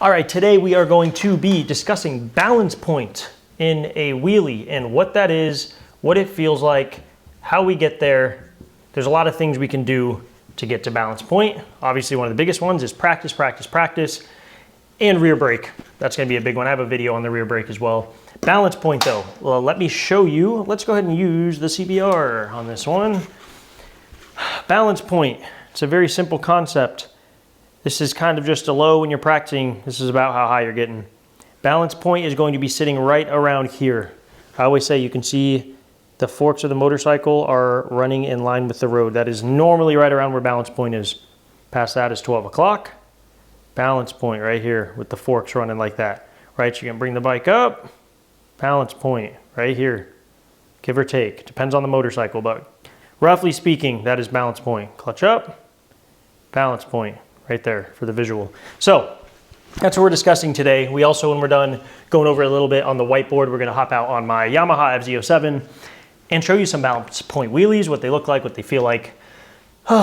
All right, today we are going to be discussing balance point in a wheelie and what that is, what it feels like, how we get there. There's a lot of things we can do to get to balance point. Obviously, one of the biggest ones is practice, practice, practice, and rear brake. That's gonna be a big one. I have a video on the rear brake as well. Balance point though, well, let me show you. Let's go ahead and use the CBR on this one. Balance point, it's a very simple concept. This is kind of just a low when you're practicing. This is about how high you're getting. Balance point is going to be sitting right around here. I always say you can see the forks of the motorcycle are running in line with the road. That is normally right around where balance point is. Past that is 12 o'clock. Balance point right here with the forks running like that. Right, so you're gonna bring the bike up. Balance point right here, give or take. Depends on the motorcycle, but roughly speaking, that is balance point. Clutch up, balance point. Right there for the visual. So that's what we're discussing today. We also, when we're done going over a little bit on the whiteboard, we're gonna hop out on my Yamaha FZ07 and show you some balance point wheelies, what they look like, what they feel like,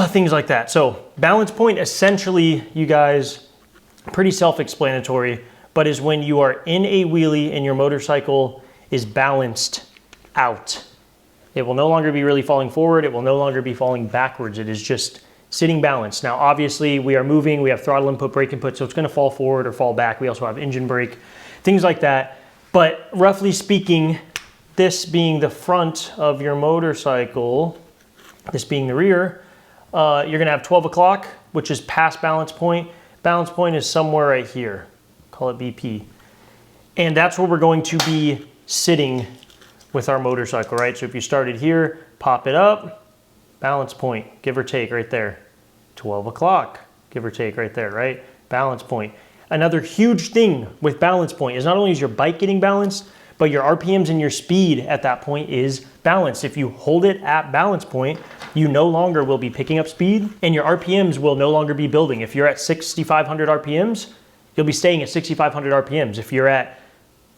things like that. So balance point, essentially, you guys, pretty self-explanatory, but is when you are in a wheelie and your motorcycle is balanced out. It will no longer be really falling forward. It will no longer be falling backwards. It is just sitting balanced. Now, obviously, we are moving, we have throttle input, brake input, so it's gonna fall forward or fall back. We also have engine brake, things like that. But roughly speaking, this being the front of your motorcycle, this being the rear, you're gonna have 12 o'clock, which is past balance point. Balance point is somewhere right here. Call it BP. And that's where we're going to be sitting with our motorcycle, right? So if you started here, pop it up, balance point, give or take right there. 12 o'clock, give or take right there, right? Balance point. Another huge thing with balance point is not only is your bike getting balanced, but your RPMs and your speed at that point is balanced. If you hold it at balance point, you no longer will be picking up speed and your RPMs will no longer be building. If you're at 6,500 RPMs, you'll be staying at 6,500 RPMs. If you're at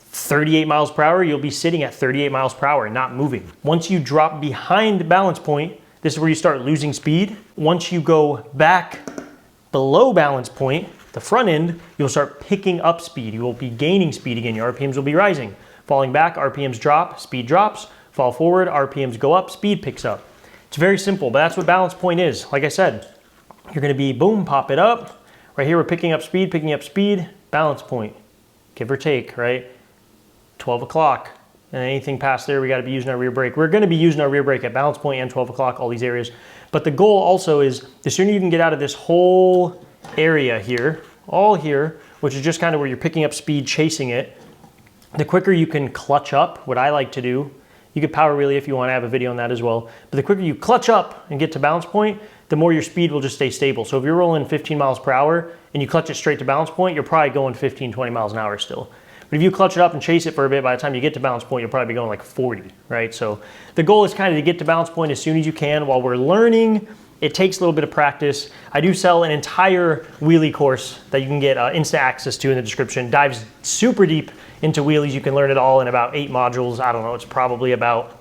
38 miles per hour, you'll be sitting at 38 miles per hour and not moving. Once you drop behind balance point, this is where you start losing speed. Once you go back below balance point, the front end, you'll start picking up speed. You will be gaining speed again. Your RPMs will be rising. Falling back, RPMs drop, speed drops. Fall forward, RPMs go up, speed picks up. It's very simple, but that's what balance point is. Like I said, you're gonna be boom, pop it up. Right here, we're picking up speed, balance point. Give or take, right? 12 o'clock. And anything past there, we got to be using our rear brake. We're going to be using our rear brake at balance point and 12 o'clock, all these areas. But the goal also is the sooner you can get out of this whole area here, all here, which is just kind of where you're picking up speed, chasing it, the quicker you can clutch up. What I like to do, you could power wheelie if you want to have a video on that as well. But the quicker you clutch up and get to balance point, the more your speed will just stay stable. So if you're rolling 15 miles per hour and you clutch it straight to balance point, you're probably going 15, 20 miles an hour still. But if you clutch it up and chase it for a bit, by the time you get to balance point, you'll probably be going like 40, right? So the goal is kind of to get to balance point as soon as you can. While we're learning, it takes a little bit of practice. I do sell an entire wheelie course that you can get instant access to in the description. Dives super deep into wheelies. You can learn it all in about 8 modules. I don't know, it's probably about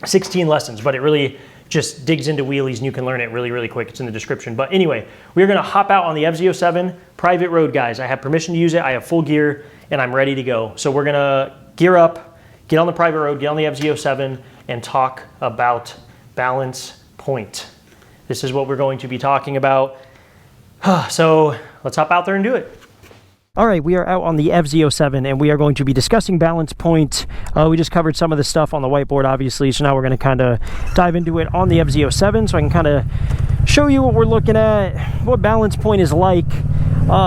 16 lessons, but it really just digs into wheelies and you can learn it really, really quick. It's in the description. But anyway, we're gonna hop out on the FZ07 private road, guys. I have permission to use it. I have full gear and I'm ready to go. So we're gonna gear up, get on the private road, get on the FZ07 and talk about balance point. This is what we're going to be talking about. So let's hop out there and do it. All right, we are out on the FZ07 and we are going to be discussing balance point. We just covered some of the stuff on the whiteboard, obviously, so now we're gonna kind of dive into it on the FZ07 so I can kind of show you what we're looking at, what balance point is like.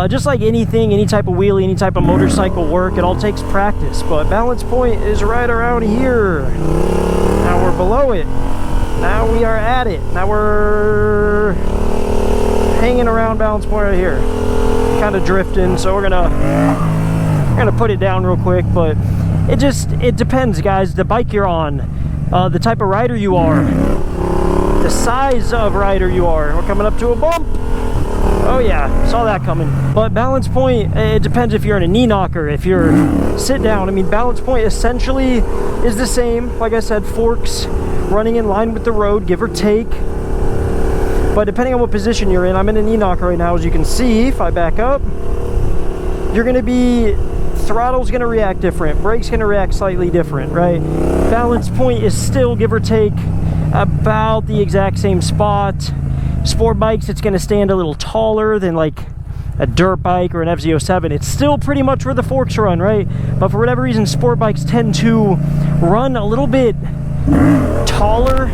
Just like anything, any type of wheelie, any type of motorcycle work, it all takes practice, but balance point is right around here. Now we're below it. Now we are at it. Now we're hanging around balance point right here. Kind of drifting, so we're gonna put it down real quick, but it depends, guys. The bike you're on, the type of rider you are, the size of rider you are. We're coming up to a bump. Oh yeah, saw that coming. But balance point, it depends if you're in a knee knocker, if you're sit down. I mean, balance point essentially is the same. Like I said, forks running in line with the road, give or take. But depending on what position you're in, I'm in a knee knocker right now, as you can see. If I back up, you're gonna be, throttle's gonna react different, brake's gonna react slightly different, right? Balance point is still, give or take, about the exact same spot. Sport bikes, it's gonna stand a little taller than like a dirt bike or an FZ07. It's still pretty much where the forks run, right? But for whatever reason, sport bikes tend to run a little bit taller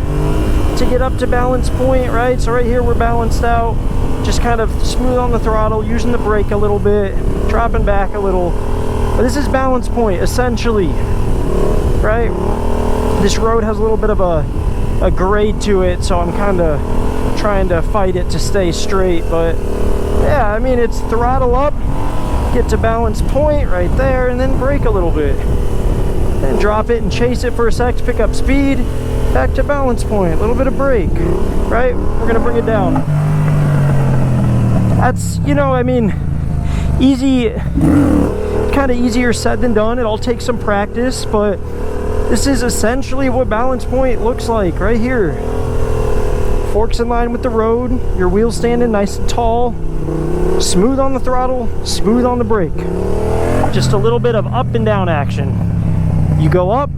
to get up to balance point, right? So right here we're balanced out, just kind of smooth on the throttle, using the brake a little bit, dropping back a little. But this is balance point, essentially, right? This road has a little bit of a grade to it, so I'm kind of trying to fight it to stay straight. But yeah, I mean, it's throttle up, get to balance point right there, and then brake a little bit. Then drop it and chase it for a sec to pick up speed, back to balance point, a little bit of brake, right? We're gonna bring it down. That's, you know, I mean, easy, kind of easier said than done. It all takes some practice, but this is essentially what balance point looks like right here. Forks in line with the road, your wheels standing nice and tall, smooth on the throttle, smooth on the brake. Just a little bit of up and down action. You go up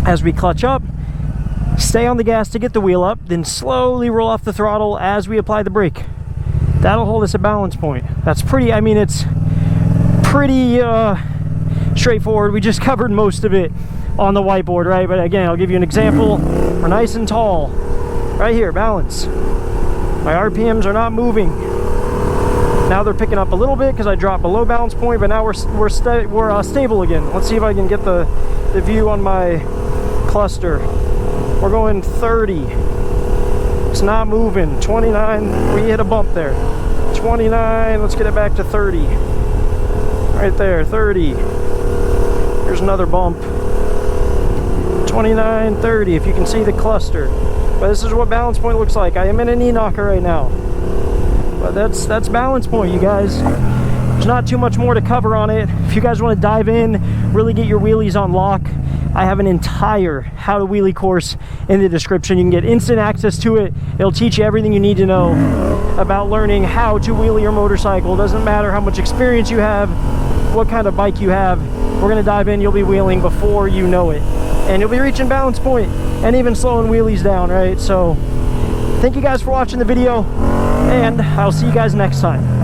as we clutch up, stay on the gas to get the wheel up, then slowly roll off the throttle as we apply the brake. That'll hold us at balance point. That's pretty, I mean, it's pretty straightforward. We just covered most of it on the whiteboard, right? But again, I'll give you an example. We're nice and tall. Right here, balance. My RPMs are not moving. Now they're picking up a little bit because I dropped below balance point, but now we're stable again. Let's see if I can get the view on my cluster. We're going 30. It's not moving. 29, we hit a bump there. 29, let's get it back to 30. Right there, 30. Here's another bump. 29, 30, if you can see the cluster. But this is what balance point looks like. I am in an E-knocker right now. But that's balance point, you guys. There's not too much more to cover on it. If you guys want to dive in, really get your wheelies on lock, I have an entire how to wheelie course in the description. You can get instant access to it. It'll teach you everything you need to know about learning how to wheelie your motorcycle. Doesn't matter how much experience you have, what kind of bike you have. We're gonna dive in, you'll be wheeling before you know it. And you'll be reaching balance point and even slowing wheelies down, right? So thank you guys for watching the video, and I'll see you guys next time.